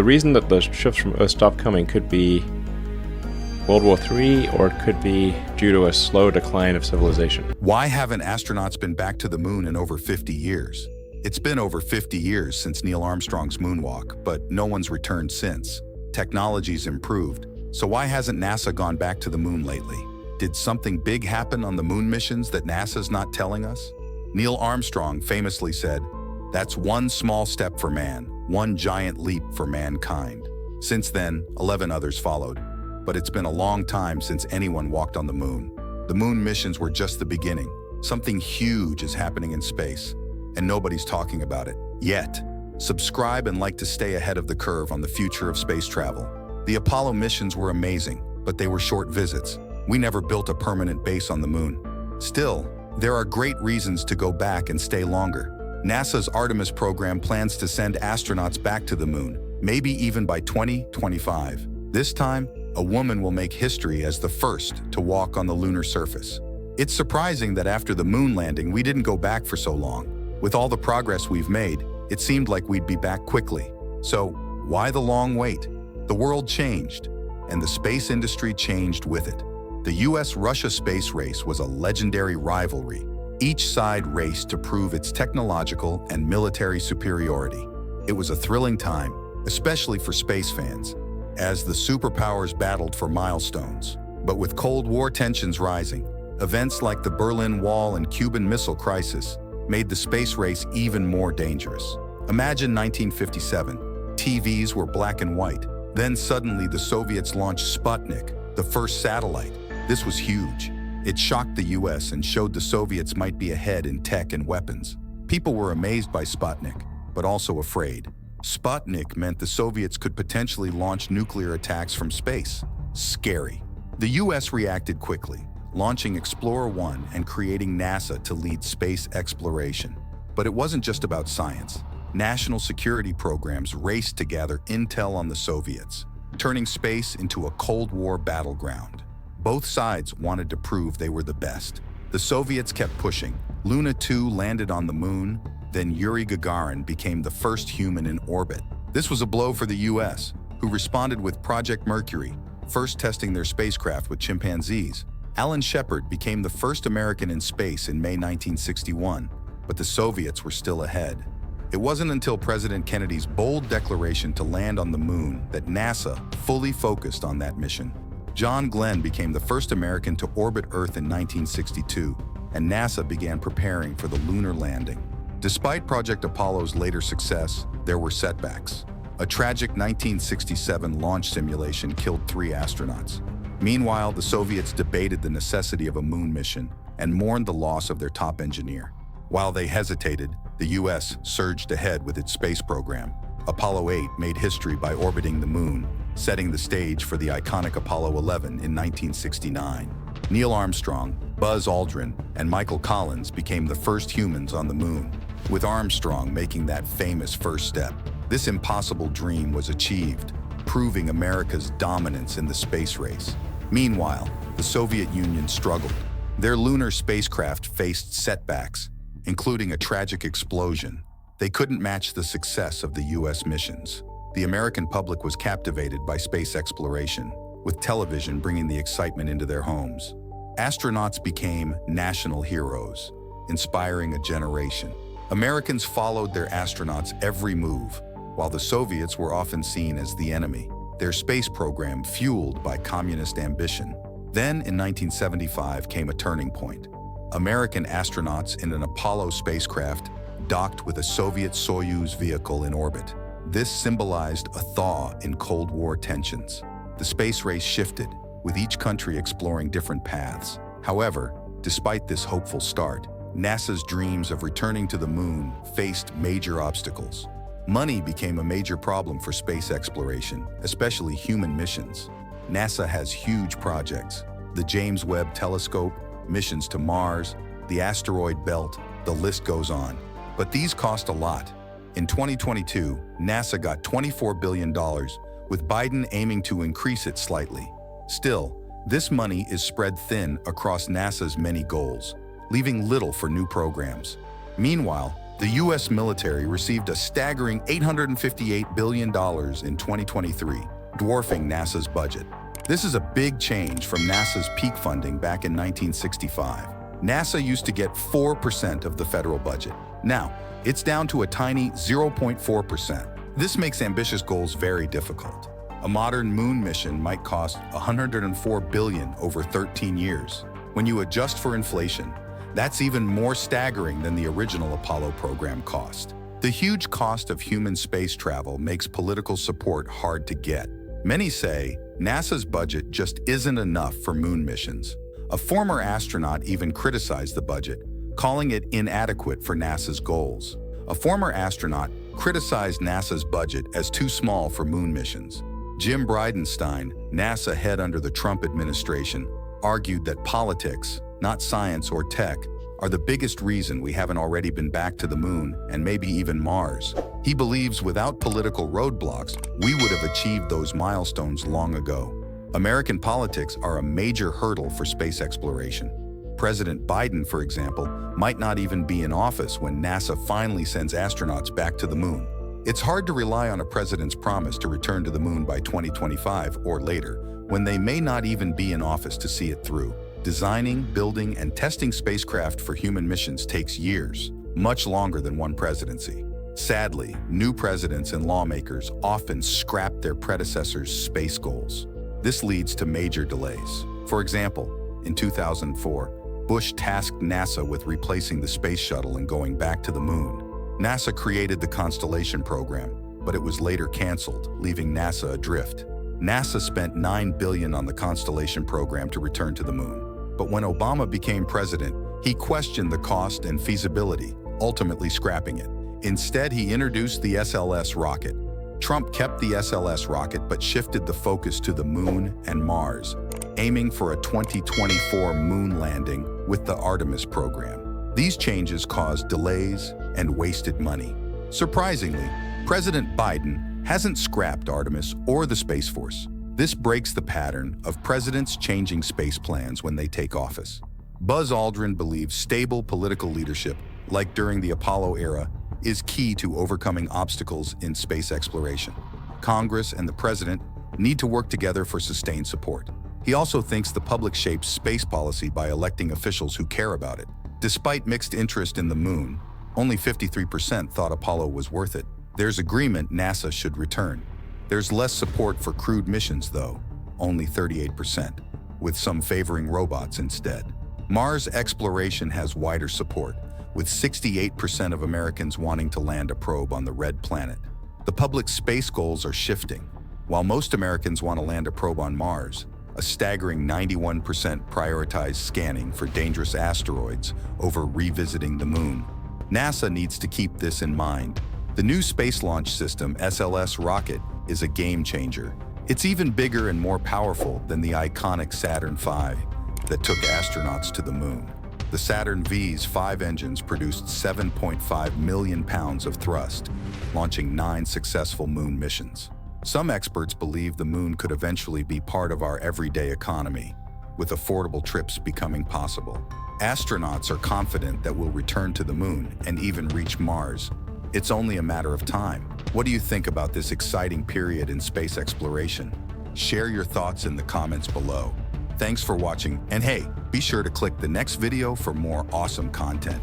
reason that the ships from Earth stopped coming could be World War III, or it could be due to a slow decline of civilization. Why haven't astronauts been back to the moon in over 50 years? It's been over 50 years since Neil Armstrong's moonwalk, but no one's returned since. Technology's improved, so why hasn't NASA gone back to the moon lately? Did something big happen on the moon missions that NASA's not telling us? Neil Armstrong famously said, "That's one small step for man, one giant leap for mankind." Since then, 11 others followed. But it's been a long time since anyone walked on the moon. The moon missions were just the beginning. Something huge is happening in space, and nobody's talking about it yet. Subscribe and like to stay ahead of the curve on the future of space travel. The Apollo missions were amazing, but they were short visits. We never built a permanent base on the moon. Still, there are great reasons to go back and stay longer. NASA's Artemis program plans to send astronauts back to the moon, maybe even by 2025. This time, a woman will make history as the first to walk on the lunar surface. It's surprising that after the moon landing, we didn't go back for so long. With all the progress we've made, it seemed like we'd be back quickly. So, why the long wait? The world changed, and the space industry changed with it. The US-Russia space race was a legendary rivalry. Each side raced to prove its technological and military superiority. It was a thrilling time, especially for space fans, as the superpowers battled for milestones. But with Cold War tensions rising, events like the Berlin Wall and Cuban Missile Crisis made the space race even more dangerous. Imagine 1957. TVs were black and white. Then suddenly the Soviets launched Sputnik, the first satellite. This was huge. It shocked the US and showed the Soviets might be ahead in tech and weapons. People were amazed by Sputnik, but also afraid. Sputnik meant the Soviets could potentially launch nuclear attacks from space. Scary. The US reacted quickly, launching Explorer 1 and creating NASA to lead space exploration. But it wasn't just about science. National security programs raced to gather intel on the Soviets, turning space into a Cold War battleground. Both sides wanted to prove they were the best. The Soviets kept pushing. Luna 2 landed on the moon, then Yuri Gagarin became the first human in orbit. This was a blow for the US, who responded with Project Mercury, first testing their spacecraft with chimpanzees. Alan Shepard became the first American in space in May 1961, but the Soviets were still ahead. It wasn't until President Kennedy's bold declaration to land on the moon that NASA fully focused on that mission. John Glenn became the first American to orbit Earth in 1962, and NASA began preparing for the lunar landing. Despite Project Apollo's later success, there were setbacks. A tragic 1967 launch simulation killed 3 astronauts. Meanwhile, the Soviets debated the necessity of a moon mission and mourned the loss of their top engineer. While they hesitated, the US surged ahead with its space program. Apollo 8 made history by orbiting the moon, setting the stage for the iconic Apollo 11 in 1969. Neil Armstrong, Buzz Aldrin, and Michael Collins became the first humans on the moon, with Armstrong making that famous first step. This impossible dream was achieved, proving America's dominance in the space race. Meanwhile, the Soviet Union struggled. Their lunar spacecraft faced setbacks, including a tragic explosion. They couldn't match the success of the US missions. The American public was captivated by space exploration, with television bringing the excitement into their homes. Astronauts became national heroes, inspiring a generation. Americans followed their astronauts' every move, while the Soviets were often seen as the enemy, their space program fueled by communist ambition. Then, in 1975, came a turning point. American astronauts in an Apollo spacecraft docked with a Soviet Soyuz vehicle in orbit. This symbolized a thaw in Cold War tensions. The space race shifted, with each country exploring different paths. However, despite this hopeful start, NASA's dreams of returning to the moon faced major obstacles. Money became a major problem for space exploration, especially human missions. NASA has huge projects: the James Webb Telescope, missions to Mars, the asteroid belt, the list goes on. But these cost a lot. In 2022, NASA got $24 billion, with Biden aiming to increase it slightly. Still, this money is spread thin across NASA's many goals, leaving little for new programs. Meanwhile, The U.S. military received a staggering $858 billion in 2023, dwarfing NASA's budget. This is a big change from NASA's peak funding back in 1965. NASA used to get 4% of the federal budget. Now, it's down to a tiny 0.4%. This makes ambitious goals very difficult. A modern moon mission might cost $104 billion over 13 years. When you adjust for inflation, that's even more staggering than the original Apollo program cost. The huge cost of human space travel makes political support hard to get. Many say NASA's budget just isn't enough for moon missions. A former astronaut even criticized the budget, calling it inadequate for NASA's goals. A former astronaut criticized NASA's budget as too small for moon missions. Jim Bridenstine, NASA head under the Trump administration, argued that politics, not science or tech, are the biggest reason we haven't already been back to the moon and maybe even Mars. He believes without political roadblocks, we would have achieved those milestones long ago. American politics are a major hurdle for space exploration. President Biden, for example, might not even be in office when NASA finally sends astronauts back to the moon. It's hard to rely on a president's promise to return to the moon by 2025 or later, when they may not even be in office to see it through. Designing, building, and testing spacecraft for human missions takes years, much longer than one presidency. Sadly, new presidents and lawmakers often scrap their predecessors' space goals. This leads to major delays. For example, in 2004, Bush tasked NASA with replacing the space shuttle and going back to the moon. NASA created the Constellation program, but it was later canceled, leaving NASA adrift. NASA spent $9 billion on the Constellation program to return to the moon. But when Obama became president, he questioned the cost and feasibility, ultimately scrapping it. Instead, he introduced the SLS rocket. Trump kept the SLS rocket but shifted the focus to the moon and Mars, aiming for a 2024 moon landing with the Artemis program. These changes caused delays and wasted money. Surprisingly, President Biden hasn't scrapped Artemis or the Space Force. This breaks the pattern of presidents changing space plans when they take office. Buzz Aldrin believes stable political leadership, like during the Apollo era, is key to overcoming obstacles in space exploration. Congress and the president need to work together for sustained support. He also thinks the public shapes space policy by electing officials who care about it. Despite mixed interest in the moon, only 53% thought Apollo was worth it. There's agreement NASA should return. There's less support for crewed missions, though, only 38%, with some favoring robots instead. Mars exploration has wider support, with 68% of Americans wanting to land a probe on the red planet. The public's space goals are shifting. While most Americans want to land a probe on Mars, a staggering 91% prioritize scanning for dangerous asteroids over revisiting the moon. NASA needs to keep this in mind. The new Space Launch System, SLS rocket, is a game changer. It's even bigger and more powerful than the iconic Saturn V that took astronauts to the moon. The Saturn V's 5 engines produced 7.5 million pounds of thrust, launching 9 successful moon missions. Some experts believe the moon could eventually be part of our everyday economy, with affordable trips becoming possible. Astronauts are confident that we'll return to the moon and even reach Mars. It's only a matter of time. What do you think about this exciting period in space exploration? Share your thoughts in the comments below. Thanks for watching, and hey, be sure to click the next video for more awesome content.